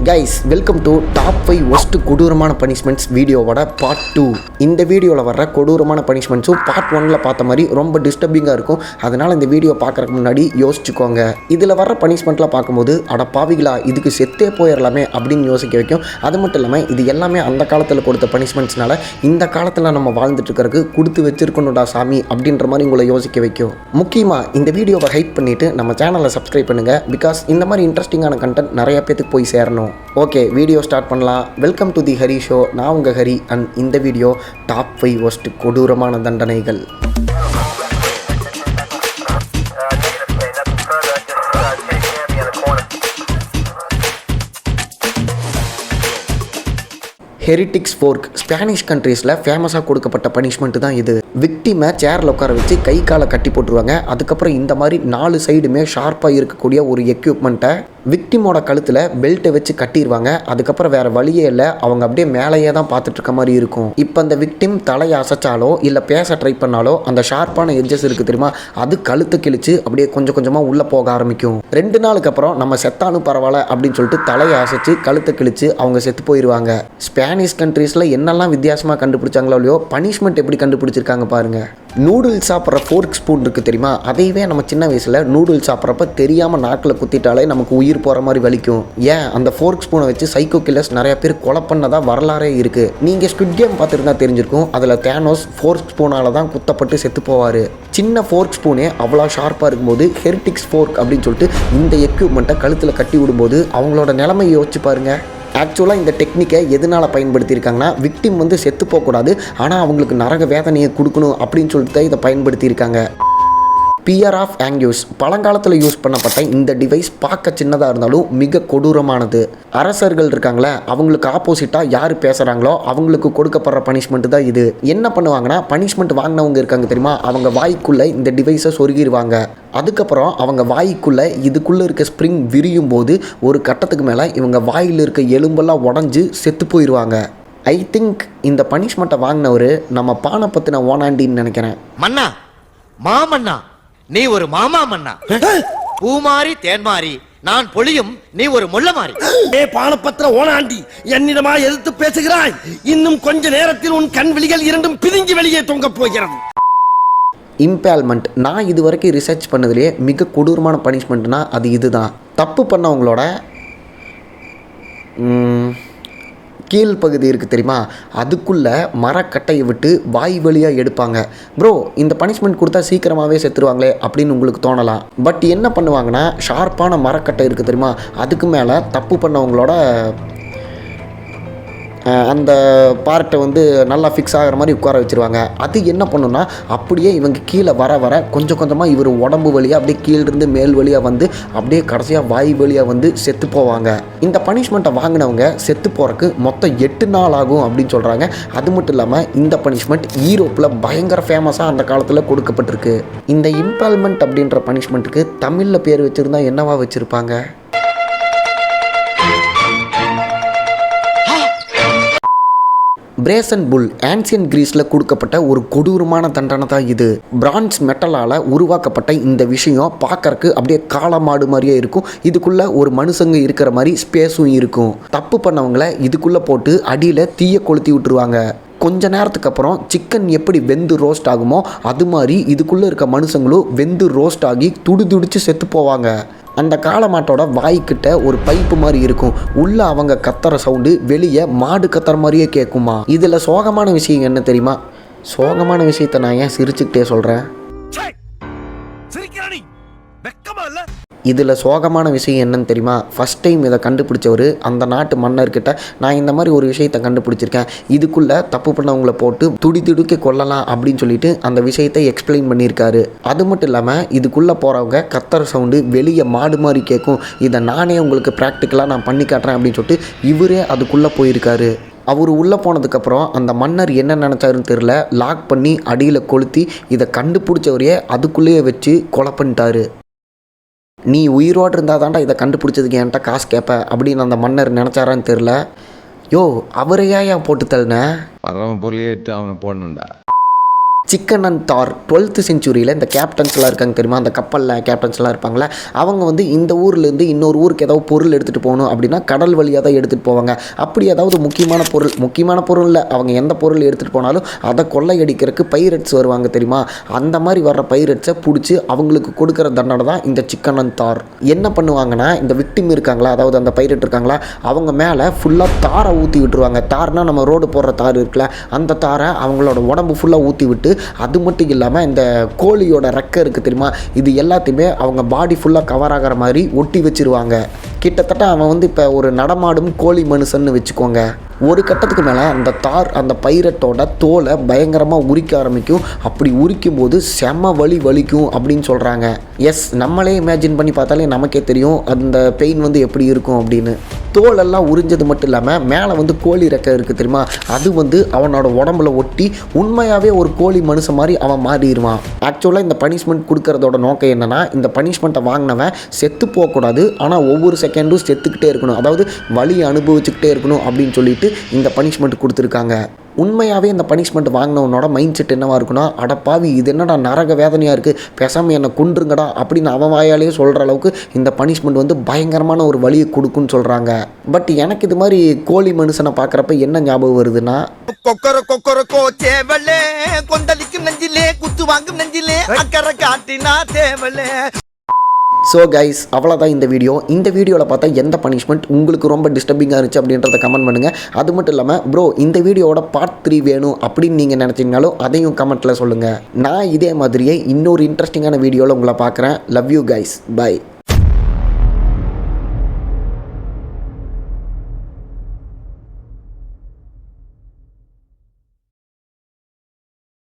Guys welcome to top 5 worst கொடூரமான punishments வீடியோவோட part 2. இந்த வீடியோவில் வர்ற கொடூரமான பனிஷ்மெண்ட்ஸும் பார்ட் 1ல் பார்த்த மாதிரி ரொம்ப டிஸ்டர்பிங்காக இருக்கும். அதனால் இந்த வீடியோ பார்க்குறதுக்கு முன்னாடி யோசிச்சுக்கோங்க. இதில் வர்ற பனிஷ்மெண்ட்லாம் பார்க்கும்போது அட பாவிகளா இதுக்கு செத்தே போயிடலாமே அப்படின்னு யோசிக்க வைக்கும். அது மட்டும் இல்லாமல் இது எல்லாமே அந்த காலத்தில் கொடுத்த பனிஷ்மெண்ட்ஸ்னால இந்த காலத்தில் நம்ம வாழ்ந்துட்டு இருக்கிறதுக்கு கொடுத்து வச்சிருக்கணும்டா சாமி அப்படின்ற மாதிரி உங்களை யோசிக்க வைக்கும். முக்கியமாக இந்த வீடியோவை ஹைப் பண்ணிவிட்டு நம்ம சேனலை சப்ஸ்கிரைப் பண்ணுங்கள். பிகாஸ் இந்த மாதிரி இன்ட்ரெஸ்டிங்கான கண்டென்ட் நிறைய பேருக்கு போய் சேரணும். ஓகே, வீடியோ ஸ்டார்ட் பண்ணலாம். Welcome to the Hari show. நான் உங்கள் ஹரி அண்ட் இந்த வீடியோ டாப் 5 ஒஸ்ட் கொடூரமான தண்டனைகள். ஹெரிட்டிக்ஸ் ஃபோர்க் ஸ்பானிஷ் கண்ட்ரீஸில் ஃபேமஸாக கொடுக்கப்பட்ட பனிஷ்மெண்ட்டு தான் இது. விக்டிமை சேரில் உட்கார வச்சு கை காலை கட்டி போட்டுருவாங்க. அதுக்கப்புறம் இந்த மாதிரி 4 சைடுமே ஷார்ப்பாக இருக்கக்கூடிய ஒரு எக்யூப்மெண்ட்டை விக்டிமோட கழுத்தில் பெல்ட்டை வச்சு கட்டிடுவாங்க. அதுக்கப்புறம் வேறு வழியே இல்லை, அவங்க அப்படியே மேலேயே தான் பார்த்துட்டு இருக்க மாதிரி இருக்கும். இப்போ அந்த விக்டிம் தலையை அசைச்சாலோ இல்லை பேச ட்ரை பண்ணாலோ அந்த ஷார்ப்பான எட்ஜஸ் இருக்குது தெரியுமா, அது கழுத்தை கிழிச்சு அப்படியே கொஞ்சம் கொஞ்சமாக உள்ளே போக ஆரம்பிக்கும். 2 நாளுக்கு அப்புறம் நம்ம செத்தானும் பரவாயில்ல அப்படின்னு சொல்லிட்டு தலையை அசைச்சு கழுத்தை கிழிச்சு அவங்க செத்து போயிடுவாங்க. ஸ்பானிஷ் கண்ட்ரீஸில் என்னெல்லாம் வித்தியாசமாக கண்டுபிடிச்சாங்களோ இல்லையோ பனிஷ்மெண்ட் எப்படி கண்டுபிடிச்சிருக்காங்க பாருங்கள். நூடுல்ஸ் சாப்பிட்ற ஃபோர்க் ஸ்பூன் இருக்குது தெரியுமா, அதையவே நம்ம சின்ன வயசில் நூடுல்ஸ் சாப்பிட்றப்ப தெரியாமல் நாக்கில் குத்திட்டாலே நமக்கு உயிர் போகிற மாதிரி வலிக்கும். ஏன் அந்த ஃபோர்க் ஸ்பூனை வச்சு சைக்கோ கில்லர்ஸ் நிறைய பேர் கொலை பண்ணதா வரலாறே இருக்குது. நீங்கள் ஸ்குவிட் கேம் பார்த்துருந்தா தெரிஞ்சிருக்கும். அதில் தேனோஸ் ஃபோர்க் ஸ்பூனால் தான் குத்தப்பட்டு செத்து போவார். சின்ன ஃபோர்க் ஸ்பூனே அவ்வளோ ஷார்ப்பாக இருக்கும்போது ஹெரிட்டிக்ஸ் ஃபோர்க் அப்படின்னு சொல்லிட்டு இந்த எக்யூப்மெண்ட்டை கழுத்தில் கட்டி விடும்போது அவங்களோட நிலைமையை யோசிச்சு பாருங்கள். ஆக்சுவலாக இந்த டெக்னிக்கை எதனால் பயன்படுத்தியிருக்காங்கன்னா, விக்டிம் வந்து செத்து போகக்கூடாது, ஆனால் அவங்களுக்கு நரக வேதனையை கொடுக்கணும் அப்படின்னு சொல்லிட்டு தான் இதை பயன்படுத்தியிருக்காங்க. பியர் ஆஃப் ஆங்கியூஸ் பழங்காலத்தில் யூஸ் பண்ணப்பட்ட இந்த டிவைஸ் பார்க்க சின்னதாக இருந்தாலும் மிக கொடூரமானது. அரசர்கள் இருக்காங்களே, அவங்களுக்கு ஆப்போசிட்டாக யார் பேசுகிறாங்களோ அவங்களுக்கு கொடுக்கப்படுற பனிஷ்மெண்ட் தான் இது. என்ன பண்ணுவாங்கன்னா, பனிஷ்மெண்ட் வாங்கினவங்க இருக்காங்க தெரியுமா, அவங்க வாய்க்குள்ளே இந்த டிவைஸை சொருகிடுவாங்க. அதுக்கப்புறம் அவங்க வாய்க்குள்ளே இதுக்குள்ளே இருக்க ஸ்ப்ரிங் விரியும் போது ஒரு கட்டத்துக்கு மேலே இவங்க வாயில் இருக்க எலும்பெல்லாம் உடஞ்சி செத்து போயிடுவாங்க. ஐ திங்க் இந்த பனிஷ்மெண்ட்டை வாங்கினவர் நம்ம பானை பற்றின ஓனாண்டின்னு நினைக்கிறேன். மன்னா மாமன்னா, நீ ஒரு மாமா மன்னா, பூமாரி தேன்மாரி நான் பொழியும், நீ ஒரு முள்ள மாறி. பானப்பத்திர ஓனாண்டி என்னிடமா எதிர்த்து பேசுகிறாய்? இன்னும் கொஞ்ச நேரத்தில் உன் கண் விழிகள் இரண்டும் பிரிஞ்சு வெளியே தொங்க போகிறது. இம்பேல்மெண்ட் நான் இது வரைக்கும் ரிசர்ச் பண்ணதுலேயே மிக கொடூரமான பனிஷ்மெண்ட்னா அது இதுதான். தப்பு பண்ணவங்களோட கீழ்ப்பகுதி இருக்குது தெரியுமா, அதுக்குள்ளே மரக்கட்டையை விட்டு வாய் வழியாக எடுப்பாங்க. ப்ரோ, இந்த பனிஷ்மெண்ட் கொடுத்தா சீக்கிரமாகவே செத்துருவாங்களே அப்படின்னு உங்களுக்கு தோணலாம். பட் என்ன பண்ணுவாங்கன்னா, ஷார்ப்பான மரக்கட்டை இருக்குது தெரியுமா, அதுக்கு மேலே தப்பு பண்ணவங்களோட அந்த பார்ட்டை வந்து நல்லா ஃபிக்ஸ் ஆகிற மாதிரி உட்கார வச்சுருவாங்க. அது என்ன பண்ணுன்னா, அப்படியே இவங்க கீழே வர வர கொஞ்சம் கொஞ்சமாக இவர் உடம்பு வழியாக அப்படியே கீழிருந்து மேல் வழியாக வந்து அப்படியே கடைசியாக வாய் வழியாக வந்து செத்து போவாங்க. இந்த பனிஷ்மெண்ட்டை வாங்கினவங்க செத்து போகிறதுக்கு மொத்தம் 8 நாள் ஆகும் அப்படின்னு சொல்கிறாங்க. அது மட்டும் இல்லாமல் இந்த பனிஷ்மெண்ட் யூரோப்பில் பயங்கர ஃபேமஸாக அந்த காலத்தில் கொடுக்கப்பட்டிருக்கு. இந்த இம்பேல்மெண்ட் அப்படின்ற பனிஷ்மெண்ட்டுக்கு தமிழில் பேர் வச்சுருந்தா என்னவா வச்சுருப்பாங்க? பிரேசன் புல் ஆன்சியன் கிரீஸில் கொடுக்கப்பட்ட ஒரு கொடூரமான தண்டனை தான் இது. பிரான்ஸ் மெட்டலால் உருவாக்கப்பட்ட இந்த விஷயம் பார்க்கறக்கு அப்படியே காளமாடு மாதிரியே இருக்கும். இதுக்குள்ளே ஒரு மனுஷங்க இருக்கிற மாதிரி ஸ்பேஸும் இருக்கும். தப்பு பண்ணவங்களை இதுக்குள்ளே போட்டு அடியில் தீயை கொளுத்தி விட்டுருவாங்க. கொஞ்ச நேரத்துக்கு அப்புறம் சிக்கன் எப்படி வெந்து ரோஸ்ட் ஆகுமோ அது மாதிரி இதுக்குள்ளே இருக்க மனுஷங்களும் வெந்து ரோஸ்ட் ஆகி துடிச்சு செத்து போவாங்க. அந்த காளமாட்டோட வாய்க்கிட்ட ஒரு பைப்பு மாதிரி இருக்கும். உள்ள அவங்க கத்துற சவுண்டு வெளியே மாடு கத்துற மாதிரியே கேட்குமா. இதில் சோகமான விஷயம் என்ன தெரியுமா? சோகமான விஷயத்த நான் ஏன் சிரிச்சுக்கிட்டே சொல்கிறேன்? இதில் சோகமான விஷயம் என்னன்னு தெரியுமா? ஃபஸ்ட் டைம் இதை கண்டுபிடிச்சவர் அந்த நாட்டு மன்னர்கிட்ட, நான் இந்த மாதிரி ஒரு விஷயத்தை கண்டுபிடிச்சிருக்கேன், இதுக்குள்ளே தப்பு பண்ணவங்களை போட்டு துடிக்க கொள்ளலாம் அப்படின்னு சொல்லிட்டு அந்த விஷயத்தை எக்ஸ்பிளைன் பண்ணியிருக்காரு. அது மட்டும் இல்லாமல் இதுக்குள்ளே போகிறவங்க கத்துற சவுண்டு வெளியே மாடு மாதிரி கேட்கும். இதை நானே உங்களுக்கு ப்ராக்டிக்கலாக நான் பண்ணி காட்டுறேன் அப்படின்னு சொல்லிட்டு இவரே அதுக்குள்ளே போயிருக்காரு. அவர் உள்ளே போனதுக்கப்புறம் அந்த மன்னர் என்ன நினச்சாருன்னு தெரில, லாக் பண்ணி அடியில் கொளுத்தி இதை கண்டுபிடிச்சவரையே அதுக்குள்ளேயே வச்சு கொலை பண்ணிட்டாரு. நீ உயிரோடு இருந்தால் தாண்டா இதை கண்டுபிடிச்சதுக்கு என்கிட்ட காசு கேட்ப அப்படின்னு அந்த மன்னர் நினச்சாரான்னு தெரில. யோ, அவரையா ஏன் போட்டு தள்ளின? பரவ பொருளிட்டு அவனை போடணுண்டா. சிக்கன் அண்ட் தார் 12th செஞ்சுரியில் இந்த கேப்டன்ஸ்லாம் இருக்காங்க தெரியுமா, அந்த கப்பலில் கேப்டன்ஸ்லாம் இருப்பாங்களே, அவங்க வந்து இந்த ஊர்லேருந்து இன்னொரு ஊருக்கு ஏதாவது பொருள் எடுத்துகிட்டு போகணும் அப்படின்னா கடல் வழியாக தான் எடுத்துகிட்டு போவாங்க. அப்படி ஏதாவது முக்கியமான பொருள் இல்லை, அவங்க எந்த பொருள் எடுத்துகிட்டு போனாலும் அதை கொள்ளையடிக்கிறதுக்கு பைரட்ஸ் வருவாங்க தெரியுமா, அந்த மாதிரி வர்ற பைரட்ஸை பிடிச்சி அவங்களுக்கு கொடுக்குற தண்டனை தான் இந்த சிக்கன் அண்ட் தார். என்ன பண்ணுவாங்கன்னா, இந்த விக்டிம் இருக்காங்களா, அதாவது அந்த பைரட் இருக்காங்களா, அவங்க மேலே ஃபுல்லாக தாரை ஊற்றி விட்டுருவாங்க. தார்னால் நம்ம ரோடு போடுற தார் இருக்குல்ல, அந்த தாரை அவங்களோட உடம்பு ஃபுல்லாக ஊற்றி விட்டு, அது மட்டும் இல்லாமல் இந்த கோழியோட ரெக்கை இருக்குது தெரியுமா, இது எல்லாத்தையுமே அவங்க பாடி ஃபுல்லாக கவர் ஆகிற மாதிரி ஒட்டி வச்சிருவாங்க. கிட்டத்தட்ட அவன் வந்து இப்போ ஒரு நடமாடும் கோழி மனுஷன்னு வச்சுக்கோங்க. ஒரு கட்டத்துக்கு மேலே அந்த தார் அந்த பைரட்டோட தோலை பயங்கரமாக உரிக்க ஆரம்பிக்கும். அப்படி உரிக்கும் போது செம வலிக்கும் அப்படின்னு சொல்கிறாங்க. எஸ், நம்மளே இமேஜின் பண்ணி பார்த்தாலே நமக்கே தெரியும் அந்த பெயின் வந்து எப்படி இருக்கும் அப்படின்னு. தோலெல்லாம் உறிஞ்சது மட்டும் இல்லாமல் மேலே வந்து கோழி ரெக்கை இருக்குது தெரியுமா, அது வந்து அவனோட உடம்புல ஒட்டி உண்மையாகவே ஒரு கோழி மனுஷன் மாதிரி அவன் மாறிடுவான். ஆக்சுவலாக இந்த பனிஷ்மெண்ட் கொடுக்கறதோட நோக்கம் என்னென்னா, இந்த பனிஷ்மெண்ட்டை வாங்கினவன் செத்து போகக்கூடாது, ஆனால் ஒவ்வொரு செகண்டும் செத்துக்கிட்டே இருக்கணும், அதாவது வலியை அனுபவிச்சுக்கிட்டே இருக்கணும் அப்படின்னு சொல்லிட்டு இந்த பனிஷ்மெண்ட் கொடுத்துருக்காங்க. உண்மையாகவே இந்த பனிஷ்மெண்ட் வாங்கினவனோட மைண்ட் செட் என்னவாக இருக்குன்னா, அடப்பாவி இது என்னடா நரக வேதனையாக இருக்குது, பேசாமல் என்னை கொன்றுங்கடா அப்படின்னு அவன் வாயாலேயே சொல்கிற அளவுக்கு இந்த பனிஷ்மெண்ட் வந்து பயங்கரமான ஒரு வலியை கொடுக்குன்னு சொல்கிறாங்க. பட் எனக்கு இது மாதிரி கோழி மனுஷனை பார்க்குறப்ப என்ன ஞாபகம் வருதுன்னா, கொக்கரோ தேவலே கொந்தளிக்கும் நெஞ்சிலே குத்து வாங்கும் நெஞ்சிலே அக்கறை காட்டினா தேவலே. ஸோ கைஸ், அவ்வளோதான் இந்த வீடியோ. இந்த வீடியோவில் பார்த்தா எந்த பனிஷ்மெண்ட் உங்களுக்கு ரொம்ப டிஸ்டர்பிங்காக இருந்துச்சு அப்படின்றத கமெண்ட் பண்ணுங்கள். அது மட்டும் இல்லாமல் ப்ரோ இந்த வீடியோவோட பார்ட் 3 வேணும் அப்படின்னு நீங்கள் நினச்சிங்கனாலும் அதையும் கமெண்ட்டில் சொல்லுங்கள். நான் இதே மாதிரியே இன்னொரு இன்ட்ரெஸ்டிங்கான வீடியோவில் உங்களை பார்க்குறேன். Love you guys, by.